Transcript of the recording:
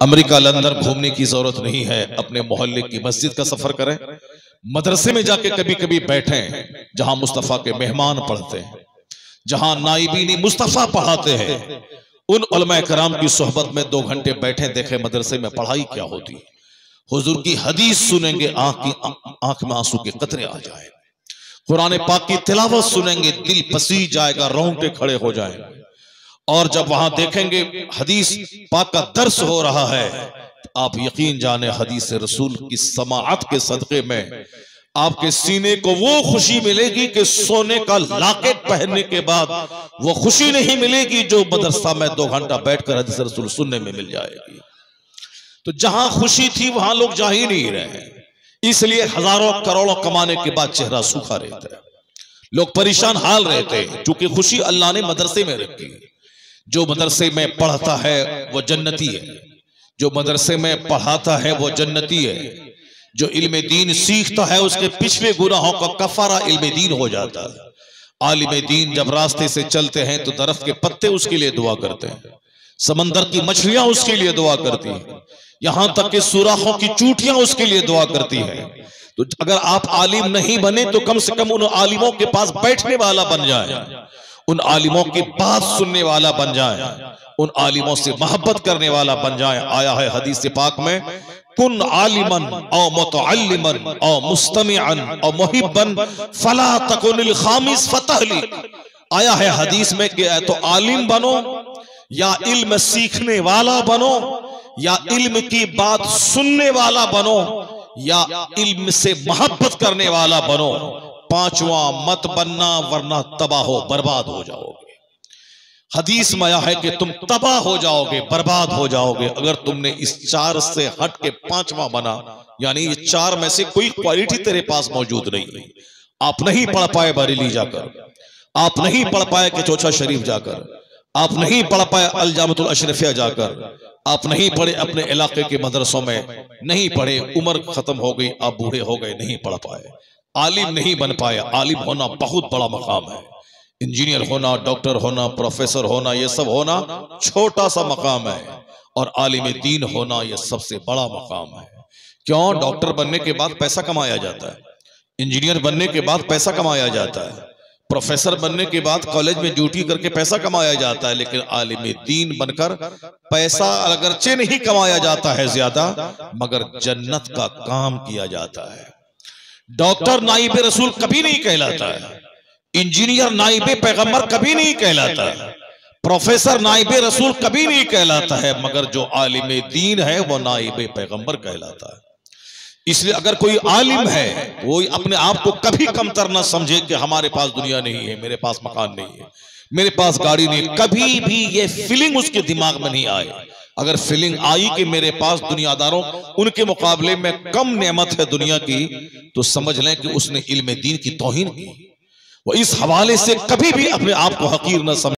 America London घूमने की जरूरत नहीं है, अपने मोहल्ले की मस्जिद का सफर करें, मदरसे में जाके कभी कभी बैठें जहां मुस्तफा के मेहमान पढ़ते हैं, जहां नाइबीन मुस्तफा पढ़ाते हैं, उन उलमा कराम की सोहबत में 2 घंटे बैठे, देखें मदरसे में पढ़ाई क्या होती है। हुजूर की हदीस सुनेंगे, आंख में आंसू के कतरे आ जाए। कुरान पाक की तिलावत सुनेंगे, दिल पसी जाएगा, रोंगटे खड़े हो जाएंगे। और जब वहां देखेंगे हदीस पाक का दर्स हो रहा है, आप यकीन जाने हदीस रसूल की समाअत के सदके में आपके सीने को वो खुशी मिलेगी कि सोने का लॉकेट पहनने के बाद वो खुशी नहीं मिलेगी जो मदरसा में 2 घंटा बैठकर हदीस रसूल सुनने में मिल जाएगी। तो जहां खुशी थी वहां लोग जा ही नहीं रहे, इसलिए हजारों करोड़ों कमाने के बाद चेहरा सूखा रहता है, लोग परेशान हाल रहते हैं, क्योंकि खुशी अल्लाह ने मदरसे में रखी है। जो मदरसे में पढ़ता है वो जन्नती है, जो मदरसे में पढ़ाता है वो जन्नती है, जो इल्म दीन सीखता है उसके पिछले गुनाहों का कफारा इल्म दीन हो जाता है। आलिम दीन जब रास्ते से चलते हैं तो दरख्त के पत्ते उसके लिए दुआ करते हैं, समंदर की मछलियां उसके लिए दुआ करती हैं, यहां तक कि सुराखों की चूटियां उसके लिए दुआ करती हैं। तो अगर आप आलिम नहीं बने तो कम से कम उन आलिमों के पास बैठने वाला बन जाए, उन आलिमों की बात सुनने वाला बन जाए, उन आलिमों से मोहब्बत करने वाला बन जाए। आया है हदीस पाक में, कुन आलिमन औ मुतअल्लिमन औ मुस्तमिअन औ मुहिब्बन फला तकुनिल खामिस फतहली। आया है हदीस में कि तो आलिम बनो, या इल्म सीखने वाला बनो, या इल्म की बात सुनने वाला बनो, या इल्म से मोहब्बत करने वाला बनो। 5वां मत बनना, वरना तबाह हो बर्बाद हो जाओगे। हदीस में आया है कि तुम तबाह हो जाओगे, बर्बाद हो जाओगे अगर तुमने इस 4 से हट के 5वां बना, यानी ये 4 में से कोई क्वालिटी तेरे पास मौजूद नहीं। आप नहीं पढ़ पाए बरेली जाकर, आप नहीं पढ़ पाए कि चौचा शरीफ जाकर, आप नहीं पढ़ पाए अल जामतुल अशरफिया जाकर, आप नहीं पढ़े अपने इलाके के मदरसों में, नहीं पढ़े, उम्र खत्म हो गई, आप बूढ़े हो गए, नहीं पढ़ पाए, आलिम नहीं बन पाए। आलिम होना बहुत बड़ा मकाम है, इंजीनियर होना, डॉक्टर होना, प्रोफेसर होना, ये सब होना छोटा सा मकाम है, और आलिम दीन होना ये सबसे बड़ा मकाम है। क्यों? डॉक्टर बनने के बाद पैसा कमाया जाता है, इंजीनियर बनने के बाद पैसा कमाया जाता है, प्रोफेसर बनने के बाद कॉलेज में ड्यूटी करके पैसा कमाया जाता है, लेकिन आलिम दीन बनकर पैसा अगरचे नहीं कमाया जाता है ज्यादा, मगर जन्नत का काम किया जाता है। डॉक्टर नाइबे रसूल कभी नहीं कहलाता है, इंजीनियर नाइबे पैगंबर कभी नहीं कहलाता है, प्रोफेसर नाइबे रसूल कभी नहीं कहलाता है, मगर जो आलिम दीन है वो नाइबे पैगंबर कहलाता है। इसलिए अगर कोई आलिम है वो अपने आप को कभी कमतर ना समझे कि हमारे पास दुनिया नहीं है, मेरे पास मकान नहीं है, मेरे पास गाड़ी नहीं, कभी भी ये फीलिंग उसके दिमाग में नहीं आए। अगर फीलिंग आई कि मेरे पास दुनियादारों उनके मुकाबले में कम नेमत है दुनिया की, तो समझ लें कि उसने इल्म दीन की तौहीन की। वो इस हवाले से कभी भी अपने आप को हकीर न समझे।